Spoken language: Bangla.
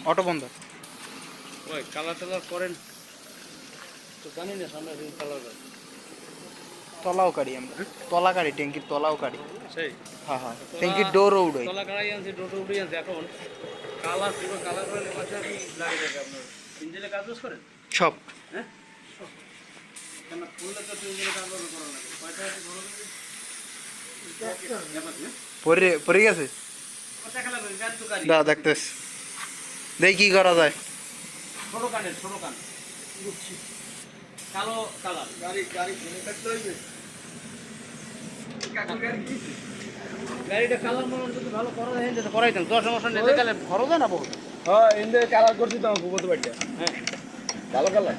অটো বন্ধ। ওই কালার টালার করেন তো জানি না সামনে কালার করে তলাও কাড়ি আমরা, তলা কাড়ি, ট্যাঙ্কির তলাও কাড়ি। সেই হ্যাঁ হ্যাঁ, তোলা ট্যাঙ্কির ডোরও উড়াই। তোলা কাড়াই আনছি ডোটো উঠে আনছি এখন কালার পুরো কালার করে পাশে কি লাগে থাকে আপনার ইঞ্জিনে কাজ বাজ করেন সব হ্যাঁ কেন খুললে তো ইঞ্জিনে কাজ বাজ করা লাগে পয়সা আছে ভালো লাগে পরে পরে গেছে। কথা খেলা করে গান তো গাড়ি দা দেখতেছ, দেখি কি করা যায়। ছোট কানের ছোট কান বুঝছি কালো কালার গাড়ি গাড়ি কিনে থাকতে হইবে গাড়িটা কালার মনে যদি ভালো করা যায় তো করাইতেন 10 সমস্যা নিতে গেলে খরচ হয় না বহুত হ্যাঁ ইন্দে কালার করছি তো আমার বুবত বাড়িটা হ্যাঁ ভালো কালার